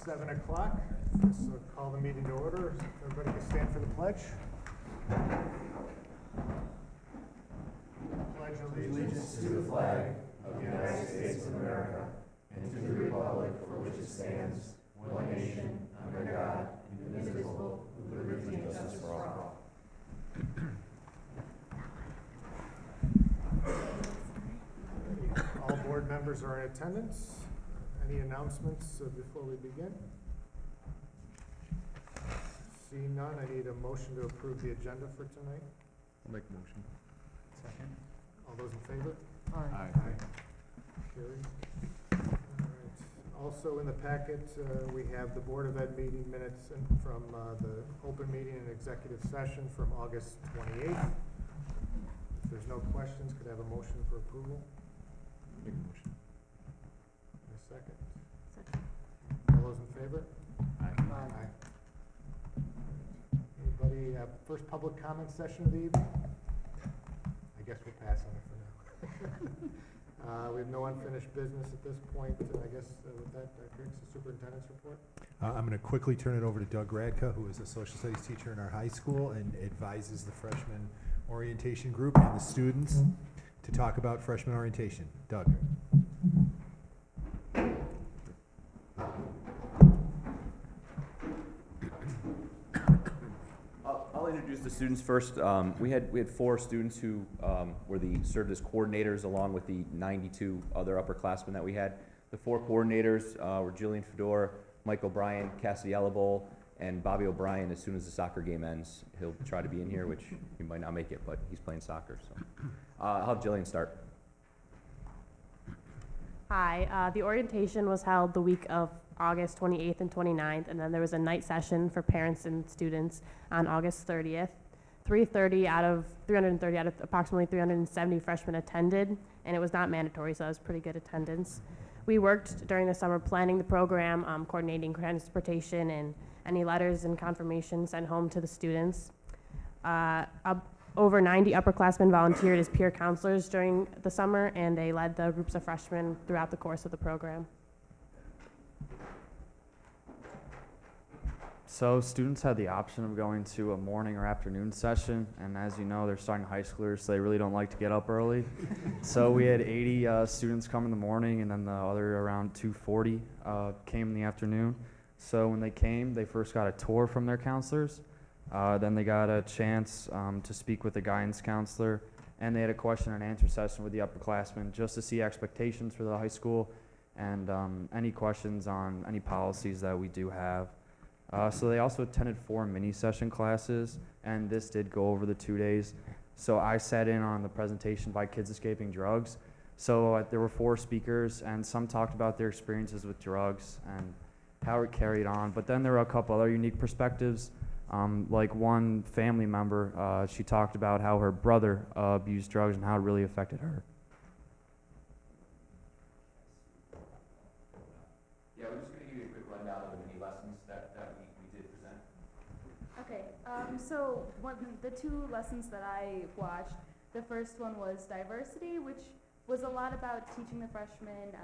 7 o'clock. So call the meeting to order. Everybody can stand for the pledge. Pledge Allegiance to the flag of the United States of America and to the republic for which it stands, one nation, under God, indivisible, with liberty and justice for all. All board members are in attendance. Any announcements before we begin? Seeing none, I need a motion to approve the agenda for tonight. I'll make a motion. Second. All those in favor? Aye. Carried. All right. Also in the packet, we have the Board of Ed meeting minutes from the open meeting and executive session from August 28th. If there's no questions, could I have a motion for approval? Make a motion. A second. Second. All those in favor? Aye. Anybody, first public comment session of the evening? I guess we'll pass on it for now. We have no unfinished business at this point. I guess with that, Greg's the superintendent's report. I'm going to quickly turn it over to Doug Radka, who is a social studies teacher in our high school and advises the freshman orientation group and the students to talk about freshman orientation. Doug. I'll introduce the students first. We had 4 students who served as coordinators along with the 92 other upperclassmen that we had. The 4 coordinators were Jillian Fedor, Mike O'Brien, Cassidy Ellable, and Bobby O'Brien. As soon as the soccer game ends, he'll try to be in here, which he might not make it, but he's playing soccer. So I'll have Jillian start. Hi, the orientation was held the week of August 28th and 29th, and then there was a night session for parents and students on August 30th. 330 out of approximately 370 freshmen attended, and it was not mandatory, so that was pretty good attendance. We worked during the summer planning the program, coordinating transportation and any letters and confirmation sent home to the students. Over 90 upperclassmen volunteered as peer counselors during the summer, and they led the groups of freshmen throughout the course of the program. So students had the option of going to a morning or afternoon session, and as you know, they're starting high schoolers, so they really don't like to get up early. So we had 80 students come in the morning, and then the other around 240 came in the afternoon. So when they came, they first got a tour from their counselors. Then they got a chance to speak with a guidance counselor, and they had a question and answer session with the upperclassmen just to see expectations for the high school and any questions on any policies that we do have. So they also attended 4 mini session classes, and this did go over the 2 days. So I sat in on the presentation by Kids Escaping Drugs. So there were 4 speakers, and some talked about their experiences with drugs and how it carried on. But then there were a couple other unique perspectives. Like one family member, she talked about how her brother abused drugs and how it really affected her. Yeah, we're just going to give you a quick rundown of the mini lessons that we did present. Okay, so the 2 lessons that I watched, the first one was diversity, which was a lot about teaching the freshmen.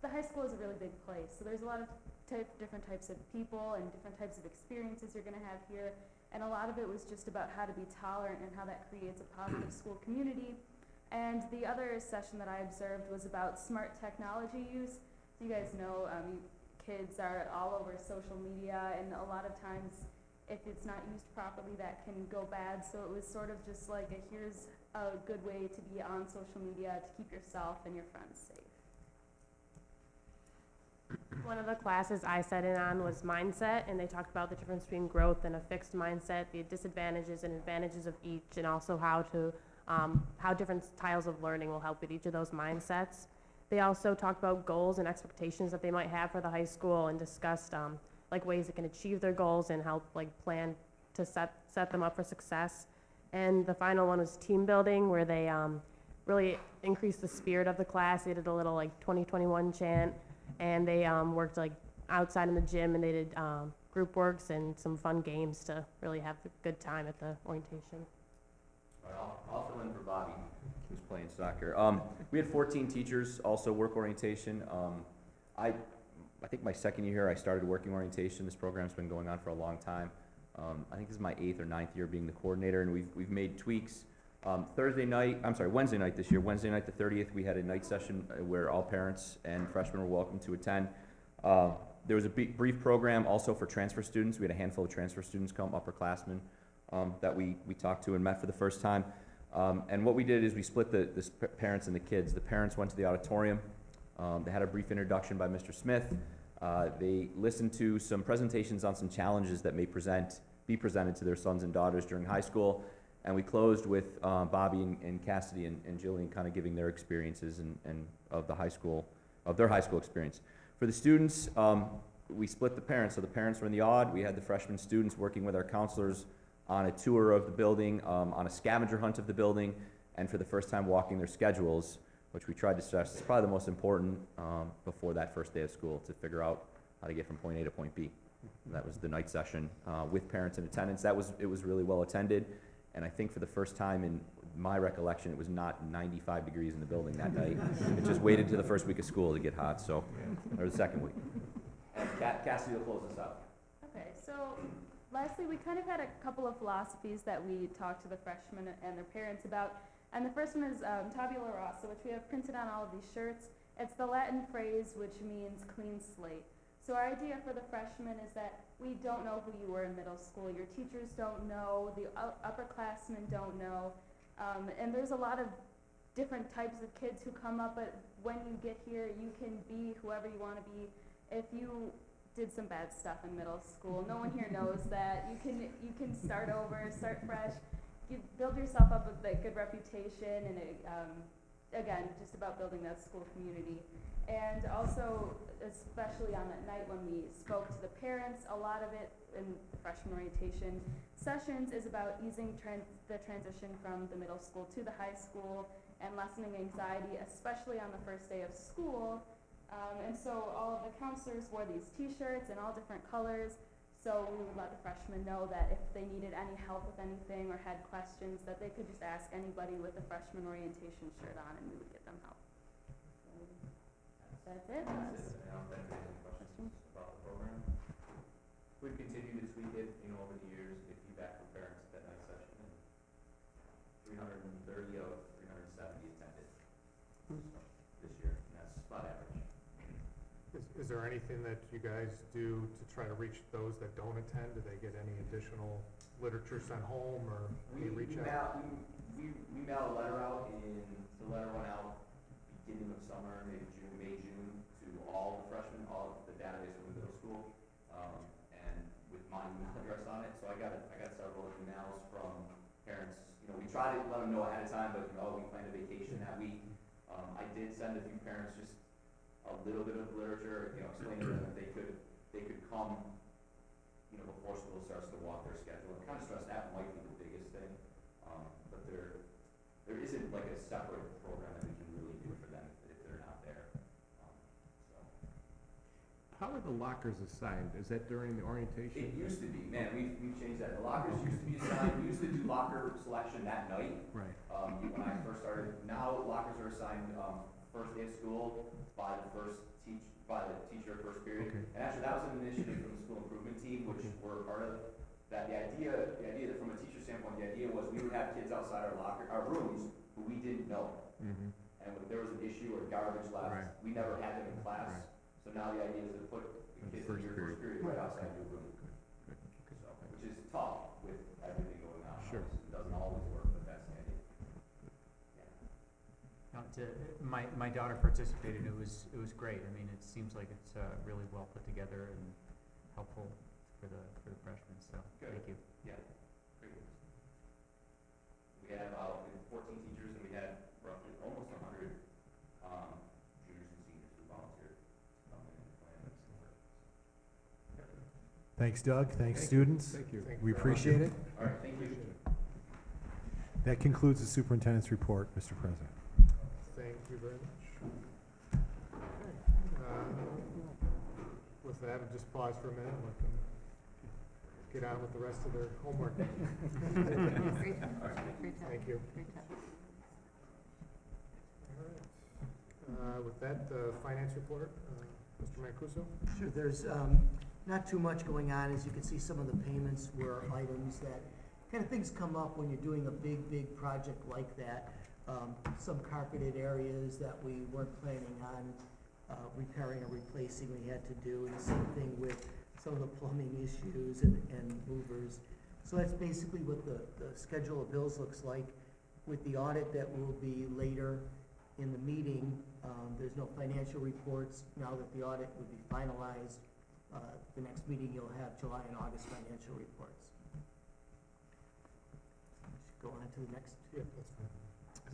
The high school is a really big place, so there's a lot of different types of people and different types of experiences you're going to have here, and a lot of it was just about how to be tolerant and how that creates a positive school community. And the other session that I observed was about smart technology use. You guys know kids are all over social media, and a lot of times if it's not used properly that can go bad, so it was sort of just like here's a good way to be on social media to keep yourself and your friends safe. One of the classes I sat in on was mindset, and they talked about the difference between growth and a fixed mindset, the disadvantages and advantages of each, and also how different styles of learning will help with each of those mindsets. They also talked about goals and expectations that they might have for the high school, and discussed like ways they can achieve their goals and help plan to set them up for success. And the final one was team building, where they really increased the spirit of the class. They did a little 2021 chant. And they worked outside in the gym, and they did group works and some fun games to really have a good time at the orientation. All right, I'll fill in for Bobby, who's playing soccer. We had 14 teachers also work orientation. I I think my second year here, I started working orientation. This program's been going on for a long time. I think this is my 8th or 9th year being the coordinator, and we've made tweaks. Wednesday night this year, Wednesday night the 30th, we had a night session where all parents and freshmen were welcome to attend. There was a brief program also for transfer students. We had a handful of transfer students come, upperclassmen, that we talked to and met for the first time. And what we did is we split the parents and the kids. The parents went to the auditorium. They had a brief introduction by Mr. Smith. They listened to some presentations on some challenges that may be presented to their sons and daughters during high school. And we closed with Bobby and Cassidy and Jillian kind of giving their experiences and of their high school experience. For the students, we split the parents. So the parents were in the odd. We had the freshman students working with our counselors on a tour of the building, on a scavenger hunt of the building, and for the first time walking their schedules, which we tried to stress is probably the most important before that first day of school, to figure out how to get from point A to point B. That was the night session with parents in attendance. It was really well attended. And I think for the first time in my recollection, it was not 95 degrees in the building that night. It just waited to the first week of school to get hot, or the second week. And Cassidy will close us out. Okay, so lastly, we kind of had a couple of philosophies that we talked to the freshmen and their parents about. And the first one is tabula rasa, which we have printed on all of these shirts. It's the Latin phrase which means clean slate. So our idea for the freshmen is that we don't know who you were in middle school. Your teachers don't know. The upperclassmen don't know. And there's a lot of different types of kids who come up, but when you get here, you can be whoever you want to be. If you did some bad stuff in middle school, no one here knows that. You can start over, start fresh, build yourself up a good reputation, and again, just about building that school community. And also, especially on that night when we spoke to the parents, a lot of it in the freshman orientation sessions is about easing the transition from the middle school to the high school and lessening anxiety, especially on the first day of school. And so all of the counselors wore these t-shirts in all different colors, so we would let the freshmen know that if they needed any help with anything or had questions, that they could just ask anybody with a freshman orientation shirt on, and we would get them help. That's it. I don't think there's any questions about the program. We've continued to tweak it, over the years, get feedback from parents at that night session, and 330 of 370 attended this year, and that's about average. Is there anything that you guys do to try to reach those that don't attend? Do they get any additional literature sent home, or we reach out? We mail a letter out, and the letter went out beginning of summer, maybe May, June, to all the freshmen, all of the database from the middle school, and with my email address on it. So I got several emails from parents. We try to let them know ahead of time, but we planned a vacation that week. I did send a few parents just a little bit of literature, explaining to them that they could come, before school starts to walk their schedule. And kind of stress that might be the biggest thing, but there isn't like a separate program that we can really do for them if they're not there. How are the lockers assigned? Is that during the orientation? It used to be, man, we've changed that. The lockers used to be assigned, we used to do locker selection that night. Right. When I first started. Now lockers are assigned first day of school by the teacher first period. Okay. And actually that was an initiative from the school improvement team, which we're part of. That the idea that from a teacher standpoint, the idea was we would have kids outside our rooms who we didn't know. Mm-hmm. And if there was an issue or garbage left, right, we never had them in class. Right. So now the idea is to put the kids in your first period right outside your room. Good. So, which is tough with everything going on. Sure. It doesn't always work, but that's the idea. Yeah. My daughter participated. It was great. I mean, it seems like it's really well put together and helpful for the freshmen. So good. Thank you. Yeah. Great. We have 14 teachers, and we had roughly almost 100 juniors and seniors who volunteered to come in and plan this work. Thanks, Doug. Thanks, students. Thank you. We appreciate it. All right, thank you. That concludes the superintendent's report, Mr. President. Thank you very much. With that, I'll just pause for a minute and let them get on with the rest of their homework. Great job. Thank you. Great job. All right. With that, the finance report. Mr. Mancuso? Sure, there's not too much going on. As you can see, some of the payments were items that, kind of things come up when you're doing a big project like that. Some carpeted areas that we weren't planning on repairing or replacing we had to do, and the same thing with some of the plumbing issues and movers. So that's basically what the schedule of bills looks like. With the audit that will be later in the meeting, there's no financial reports. Now that the audit would be finalized, the next meeting you'll have July and August financial reports. Go on to the next. Yeah, that's fine.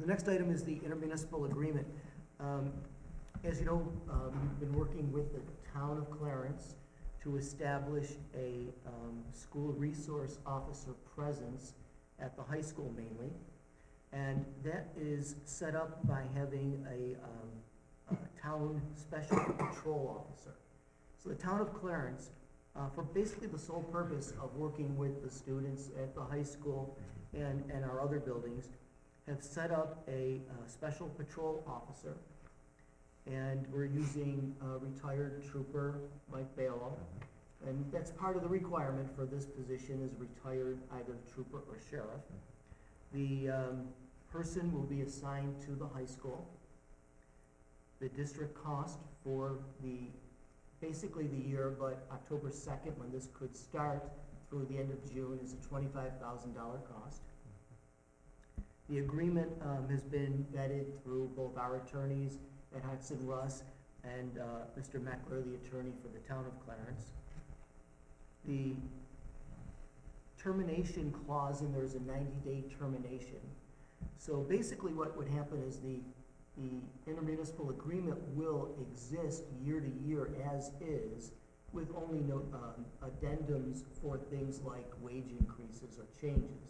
The next item is the intermunicipal agreement. As you know, we've been working with the town of Clarence to establish a school resource officer presence at the high school mainly. And that is set up by having a town special patrol officer. So the town of Clarence, for basically the sole purpose of working with the students at the high school and our other buildings, have set up a special patrol officer. And we're using retired trooper Mike Balo. And that's part of the requirement for this position, is retired either trooper or sheriff. The person will be assigned to the high school. The district cost for basically the year, but October 2nd, when this could start, through the end of June, is a $25,000 cost. The agreement has been vetted through both our attorneys at Hudson Russ and Mr. Meckler, the attorney for the town of Clarence. The termination clause in there is a 90-day termination. So basically what would happen is the intermunicipal agreement will exist year to year as is, with only no addendums for things like wage increases or changes.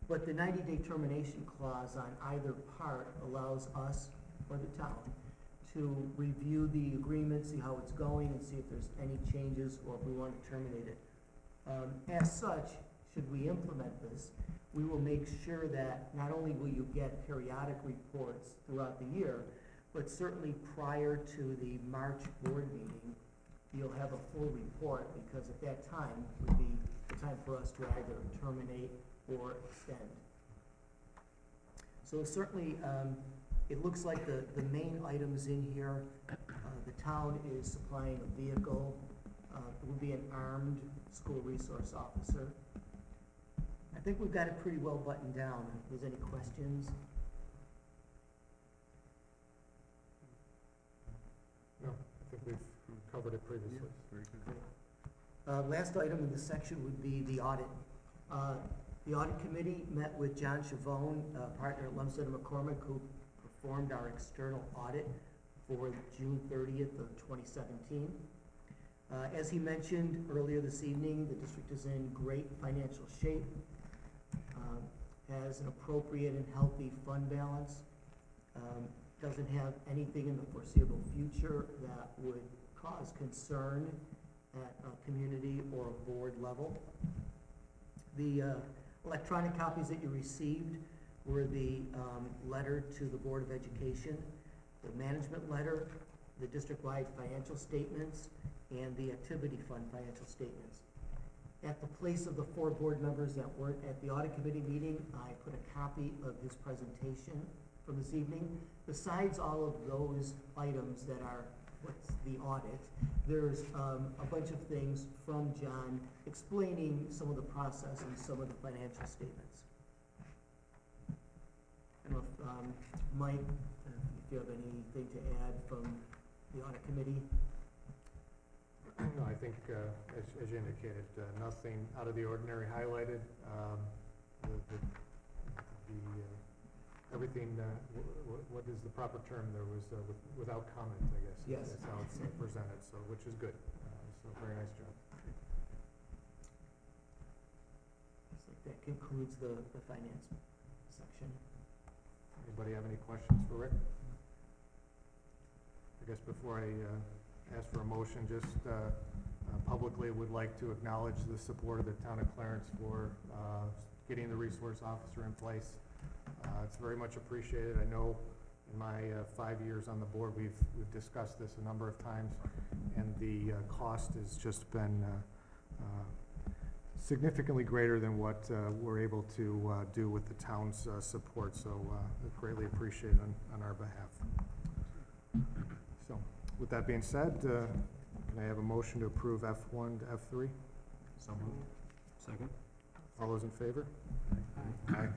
But the 90-day termination clause on either part allows us, or the town, to review the agreement, see how it's going, and see if there's any changes or if we want to terminate it. As such, should we implement this, we will make sure that not only will you get periodic reports throughout the year, but certainly prior to the March board meeting, you'll have a full report, because at that time would be the time for us to either terminate or extend. So certainly, it looks like the main items in here, the town is supplying a vehicle, it will be an armed school resource officer. I think we've got it pretty well buttoned down. If there's any questions? No, I think we've covered it previously. Very good. Last item in this section would be the audit. The audit committee met with John Chavone, partner at Lumsden and McCormick, who performed our external audit for June 30th of 2017. As he mentioned earlier this evening, the district is in great financial shape, has an appropriate and healthy fund balance, doesn't have anything in the foreseeable future that would cause concern at a community or a board level. The electronic copies that you received were the letter to the Board of Education, the management letter, the district-wide financial statements, and the activity fund financial statements. At the place of the 4 board members that weren't at the audit committee meeting, I put a copy of his presentation from this evening. Besides all of those items that are what's the audit, there's a bunch of things from John explaining some of the process and some of the financial statements. I don't know if, Mike, if you have anything to add from the audit committee? No, I think, as you indicated, nothing out of the ordinary highlighted. Everything, what is the proper term? There was without comment, I guess. Yes. That's how it's presented, so, which is good. So very nice job. Looks like that concludes the finance section. Anybody have any questions for Rick? I guess before I ask for a motion, just publicly would like to acknowledge the support of the town of Clarence for getting the resource officer in place. It's very much appreciated. I know In my 5 years on the board, we've discussed this a number of times, and the cost has just been significantly greater than what we're able to do with the town's support, so greatly appreciated on our behalf. So, with that being said, can I have a motion to approve F1 to F3? So moved. Second? All those in favor? Aye.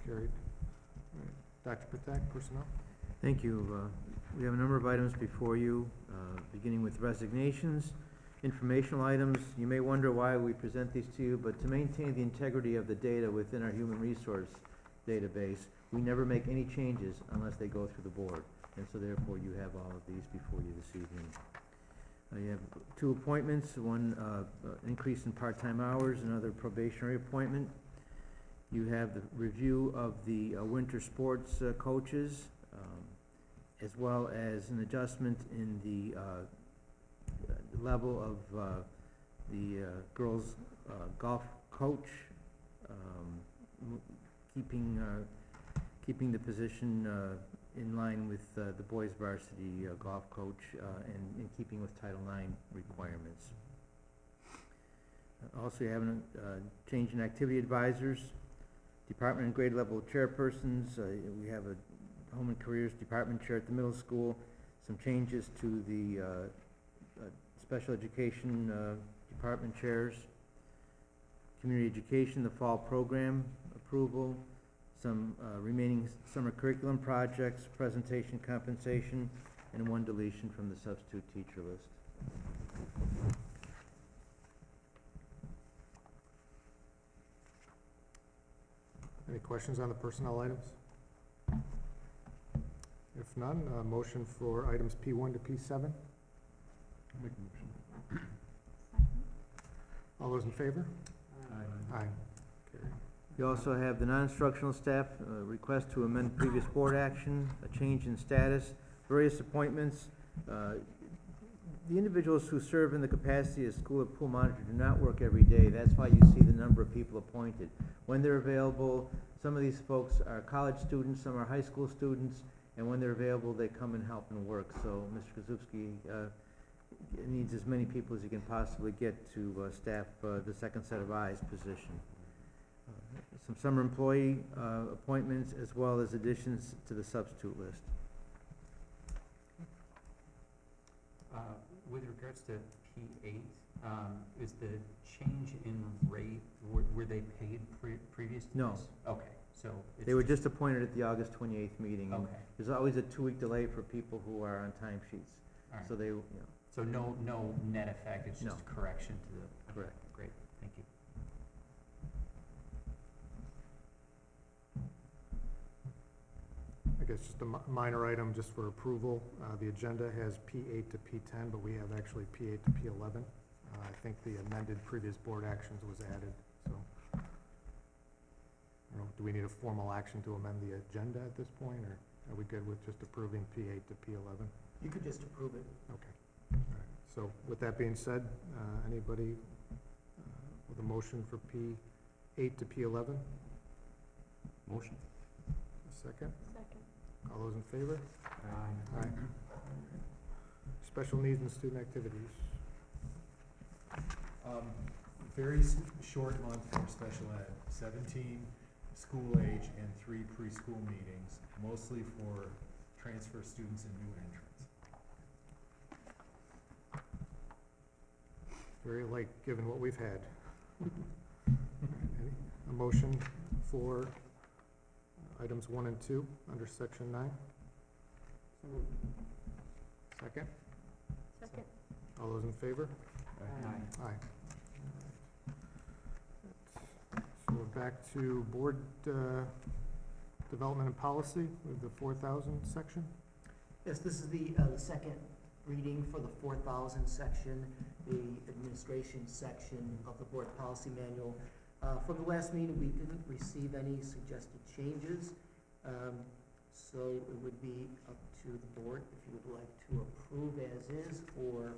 Carried. All right. Dr. Patak, personnel? Thank you. We have a number of items before you, beginning with resignations, informational items. You may wonder why we present these to you, but to maintain the integrity of the data within our human resource database, we never make any changes unless they go through the board. And so therefore, you have all of these before you this evening. You have 2 appointments, one increase in part-time hours, another probationary appointment. You have the review of the winter sports coaches, as well as an adjustment in the level of the girls' golf coach, keeping the position in line with the boys' varsity golf coach and in keeping with Title IX requirements. Also, you have a change in activity advisors, department and grade level chairpersons. We have a Home and Careers Department Chair at the middle school, some changes to the Special Education Department Chairs, Community Education, the fall program approval, some remaining summer curriculum projects, presentation compensation, and 1 deletion from the substitute teacher list. Any questions on the personnel items? If none, motion for items P1 to P7? Make a motion. All those in favor? Aye. Aye. Carried. You also have the non-instructional staff request to amend previous board action, a change in status, various appointments. The individuals who serve in the capacity as school or pool monitor do not work every day. That's why you see the number of people appointed. When they're available, some of these folks are college students, some are high school students, and when they're available, they come and help and work. So Mr. Kraszewski needs as many people as he can possibly get to staff the second set of eyes position. Some summer employee appointments, as well as additions to the substitute list. With regards to P8, is the change in rate, were they paid previous to No. this? Okay, so it's They were just appointed at the August 28th meeting. and Okay, There's always a 2-week delay for people who are on timesheets. all right. So they, So no net effect, it's just No. a correction to the. Okay, Correct. Great, thank you. I guess just a minor item just for approval. The agenda has P8 to P10, but we have actually P8 to P11. I think the amended previous board actions was added, so. I don't know, do we need a formal action to amend the agenda at this point, or are we good with just approving P8 to P11? You could just approve it. Okay. All right. So with that being said, anybody with a motion for P8 to P11? Motion. A second? Second. All those in favor? Aye. Aye. Special needs and student activities. Very short month for special ed, 17 school age and 3 preschool meetings, mostly for transfer students and new entrants. Very light, given what we've had. A motion for items 1 and 2 under section 9? Second? Second. All those in favor? Aye. Aye. So we're back to board development and policy with the 4,000 section. Yes, this is the second reading for the 4,000 section, the administration section of the board policy manual. From the last meeting, we didn't receive any suggested changes, so it would be up to the board if you would like to approve as is or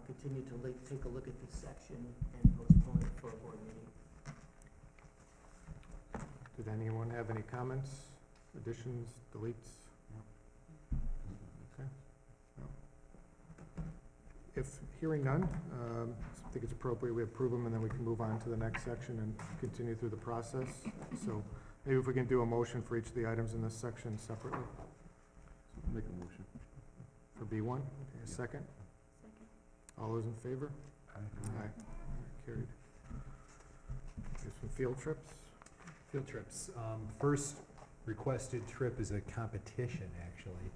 continue to take a look at this section and postpone it for a board meeting. Did anyone have any comments, additions, deletes? Hearing none, I think it's appropriate we approve them, and then we can move on to the next section and continue through the process. So maybe if we can do a motion for each of the items in this section separately. Make a motion. For B1, okay, a second? Second. All those in favor? Aye. Carried. Here's some field trips. Field trips. First requested trip is a competition, actually.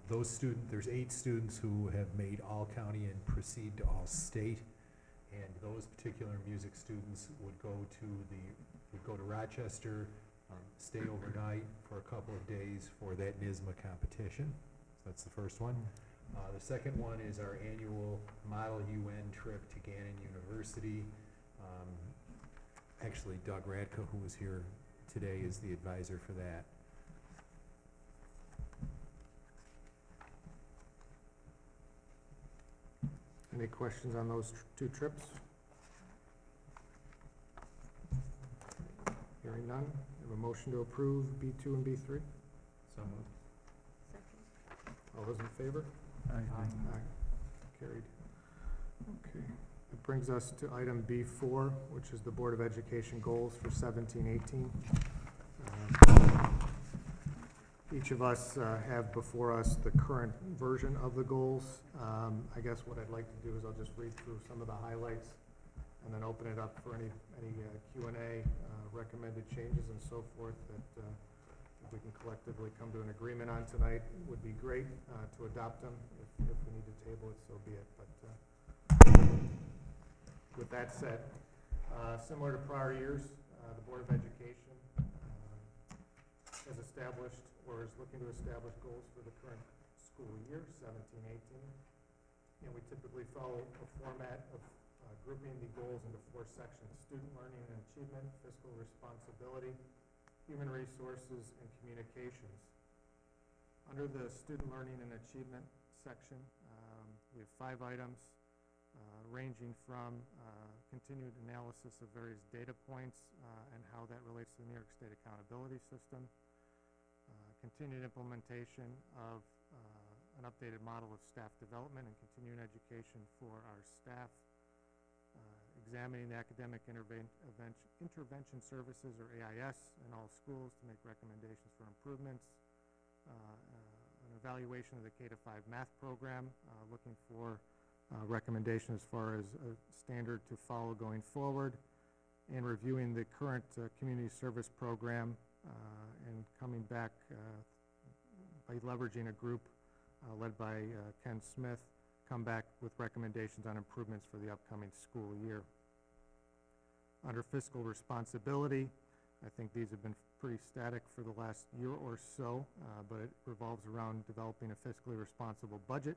There's 8 students who have made all county and proceed to all state. And those particular music students would go to Rochester, stay overnight for a couple of days for that NISMA competition. So that's the first one. The second one is our annual Model UN trip to Gannon University. Actually, Doug Radka, who was here today, is the advisor for that. Any questions on those 2 trips? Hearing none, we have a motion to approve B2 and B3. So moved. Second. All those in favor? Aye. Carried. Okay. That brings us to item B4, which is the Board of Education goals for 17-18. Each of us have before us the current version of the goals. I guess what I'd like to do is I'll just read through some of the highlights and then open it up for any Q&A, recommended changes and so forth that if we can collectively come to an agreement on tonight would be great to adopt them. If we need to table it, so be it. But with that said, similar to prior years, the Board of Education has established or is looking to establish goals for the current school year, 17-18. And we typically follow a format of grouping the goals into 4 sections: student learning and achievement, fiscal responsibility, human resources, and communications. Under the student learning and achievement section, we have 5 items ranging from continued analysis of various data points and how that relates to the New York State accountability system, continued implementation of an updated model of staff development and continuing education for our staff, examining the academic intervention services, or AIS, in all schools to make recommendations for improvements, an evaluation of the K-5 math program, looking for recommendation as far as a standard to follow going forward, and reviewing the current community service program and coming back by leveraging a group led by Ken Smith, come back with recommendations on improvements for the upcoming school year. Under fiscal responsibility, I think these have been pretty static for the last year or so, but it revolves around developing a fiscally responsible budget,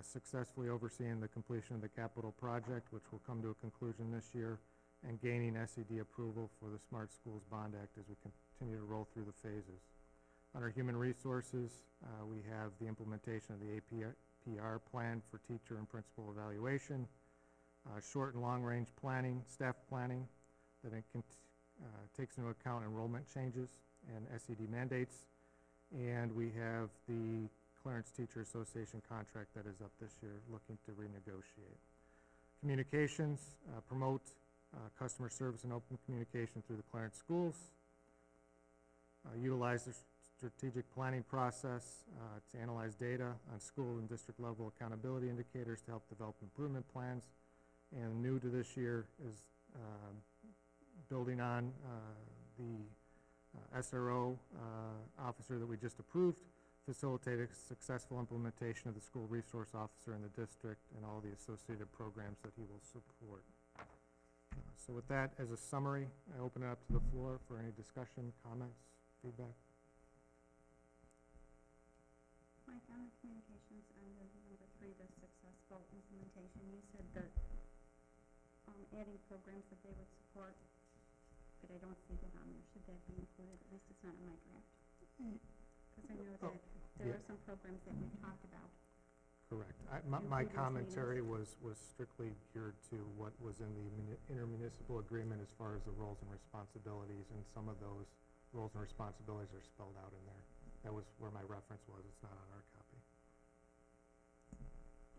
successfully overseeing the completion of the capital project, which will come to a conclusion this year, and gaining SED approval for the Smart Schools Bond Act as we continue to roll through the phases. Under human resources, we have the implementation of the APR plan for teacher and principal evaluation, short and long range planning, staff planning that takes into account enrollment changes and SED mandates, and we have the Clarence Teacher Association contract that is up this year, looking to renegotiate. Communications, promote customer service and open communication through the Clarence schools. Utilize the strategic planning process to analyze data on school and district level accountability indicators to help develop improvement plans. And new to this year is building on the SRO officer that we just approved, facilitate a successful implementation of the school resource officer in the district and all the associated programs that he will support. So with that as a summary, I open it up to the floor for any discussion, comments, feedback. Mike, on the communications under number 3, the successful implementation, you said that adding programs that they would support, but I don't see that on there. Should that be included? At least it's not in my draft. Because I know that there are some programs that we've talked about. Correct. My commentary was strictly geared to what was in the intermunicipal agreement as far as the roles and responsibilities, and some of those roles and responsibilities are spelled out in there. That was where my reference was. It's not on our copy.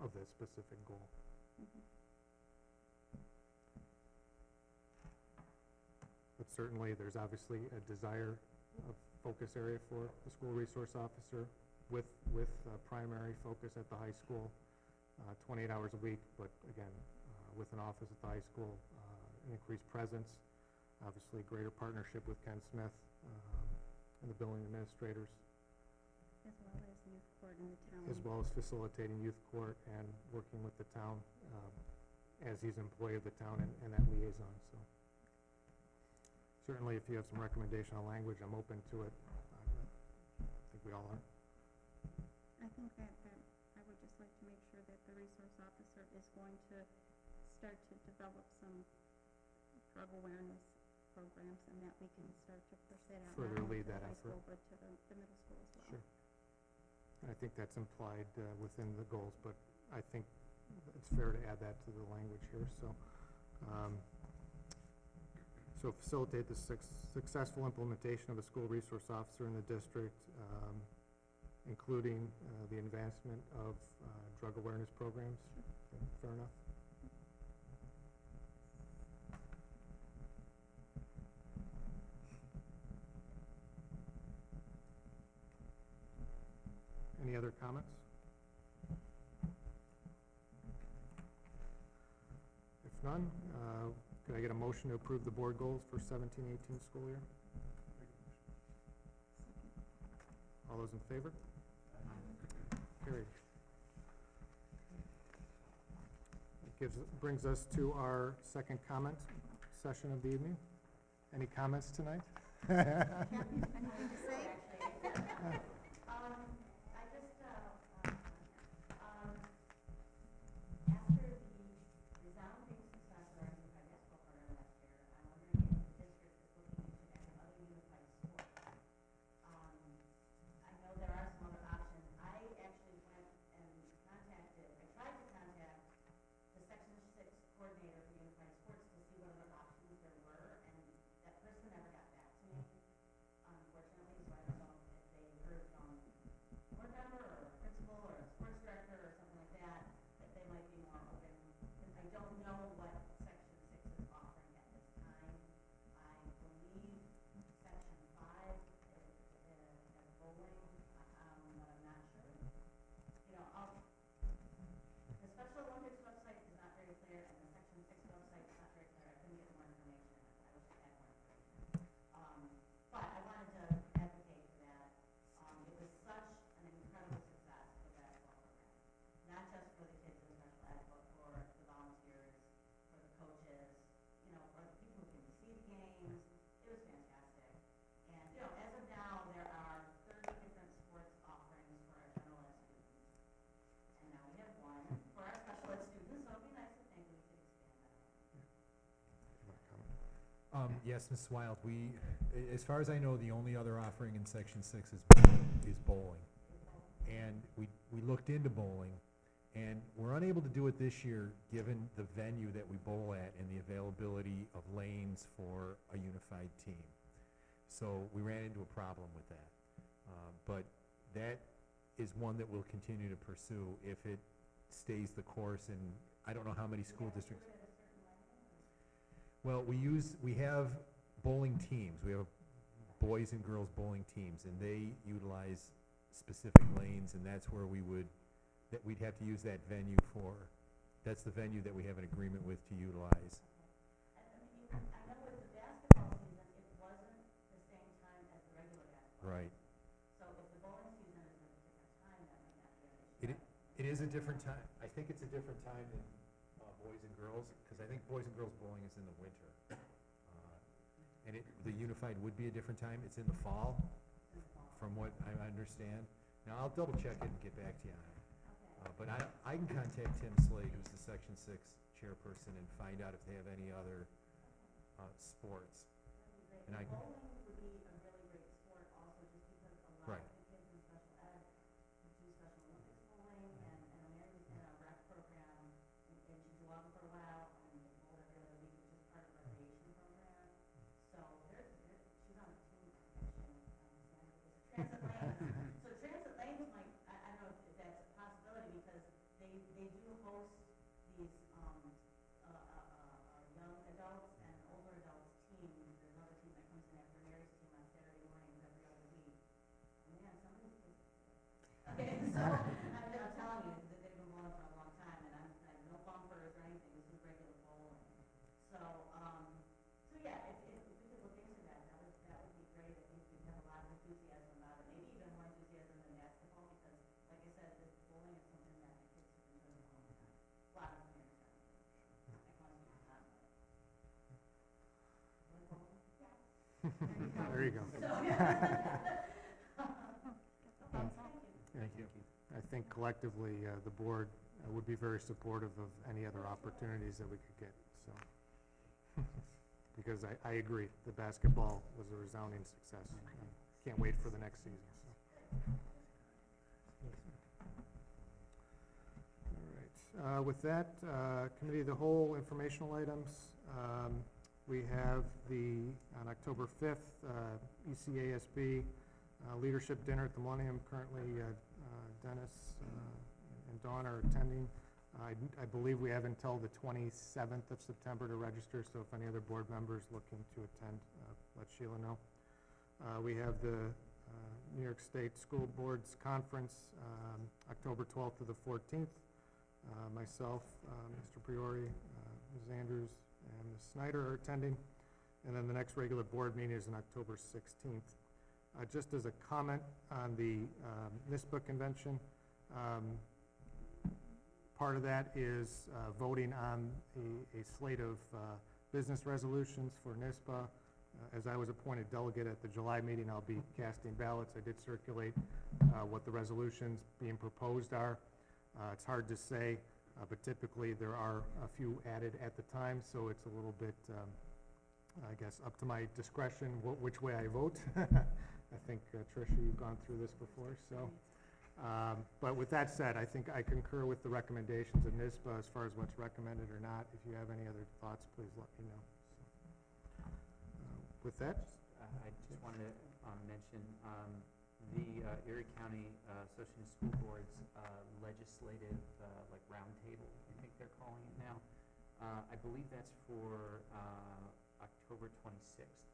of that specific goal. Mhm. But certainly, there's obviously a desire, a focus area for the school resource officer with primary focus at the high school, 28 hours a week, but again, with an office at the high school, an increased presence, obviously greater partnership with Ken Smith and the building administrators, As well as youth court in the town. as well as facilitating youth court and working with the town as he's an employee of the town and that liaison, so. Certainly, if you have some recommendation on language, I'm open to it. I think we all are. I think that I would just like to make sure that the resource officer is going to start to develop some drug awareness programs, and that we can start to push that out. Further not only lead to the that high effort. school, but to the middle school as well. Sure. I think that's implied within the goals, but I think it's fair to add that to the language here, so. So facilitate the successful implementation of a school resource officer in the district, including the advancement of drug awareness programs. Okay, fair enough. Any other comments? If none, could I get a motion to approve the board goals for 17-18 school year? All those in favor? Carried. It brings us to our second comment session of the evening. Any comments tonight? Anything to say? Yes, Ms. Wild, as far as I know, the only other offering in Section 6 is bowling. And we looked into bowling, and we're unable to do it this year, given the venue that we bowl at and the availability of lanes for a unified team. So we ran into a problem with that. But that is one that we'll continue to pursue if it stays the course, and I don't know how many school districts. Well, we have bowling teams. We have boys and girls bowling teams, and they utilize specific lanes, and that's where we'd have to use that venue for. That's the venue that we have an agreement with to utilize. I know with the basketball season, it wasn't the same time as the regular basketball. Right. So if the bowling season is at a different time, that might not be an issue. It is a different time. I think it's a different time than boys and girls, because I think boys and girls bowling is in the winter. And the unified would be a different time. It's in the fall, from what I understand. Now, I'll double check it and get back to you on it. But I can contact Tim Slade, who's the Section 6 chairperson, and find out if they have any other sports. And I can. Bowling would be a really great sport also, just because a lot Right. of the kids in special ed do Special Olympics bowling, and Mary's in a rec program, and she bowled for a while, and they bowled every other week, which is part of the recreation program. So she's on the team, actually, Transit Lanes. So Transit Lanes might, I don't know if that's a possibility, because they do I'm telling you, that they've been bowling for a long time, and I'm no bumpers or anything, this is regular bowling. So, so yeah, if we could look into that, that would be great. I think we'd have a lot of enthusiasm about it, maybe even more enthusiasm than basketball, because, like I said, this bowling is something that the kids have been doing a long time. A lot of parents have. I can only speak for them, but. There you go. Thank you. I think collectively, the board would be very supportive of any other opportunities that we could get, so. Because I agree, the basketball was a resounding success. Can't wait for the next season, so. All right, with that, committee of the whole informational items, we have on October 5th, ECASB leadership dinner at the Millennium. Currently, Dennis and Dawn are attending. I believe we have until the 27th of September to register, so if any other board members looking to attend, let Sheila know. We have the New York State School Boards Conference, October 12th to the 14th. Myself, Mr. Priori, Ms. Andrews, and Ms. Snyder are attending. And then the next regular board meeting is on October 16th. Just as a comment on the NISBA convention, part of that is voting on a slate of business resolutions for NISBA. As I was appointed delegate at the July meeting, I'll be casting ballots. I did circulate what the resolutions being proposed are. It's hard to say, but typically there are a few added at the time, so it's a little bit, I guess, up to my discretion which way I vote. I think, Tricia, you've gone through this before, so. But with that said, I think I concur with the recommendations of NISBA as far as what's recommended or not. If you have any other thoughts, please let me know. So, with that. I just wanted to mention the Erie County Association of School Boards legislative like roundtable, I think they're calling it now. I believe that's for October 26th,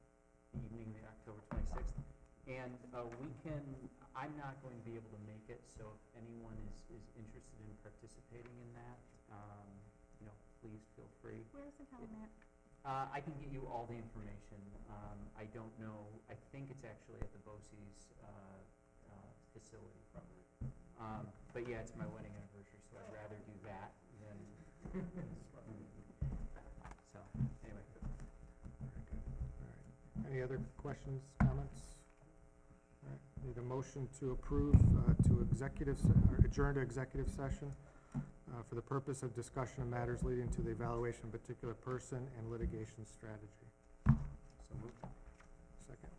the evening of October 26th. And I'm not going to be able to make it, so if anyone is interested in participating in that, please feel free. Where is it held at? I can get you all the information. I don't know. I think it's actually at the BOCES facility, probably. But yeah, it's my wedding anniversary, so I'd rather do that than. So anyway. Very good. All right. Any other questions, comments? All right. Need a motion to approve to adjourn to executive session. For the purpose of discussion of matters leading to the evaluation of a particular person and litigation strategy. So moved. Second.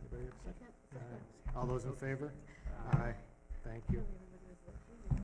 Anybody have a second? All right. All those in favor? Aye. Thank you.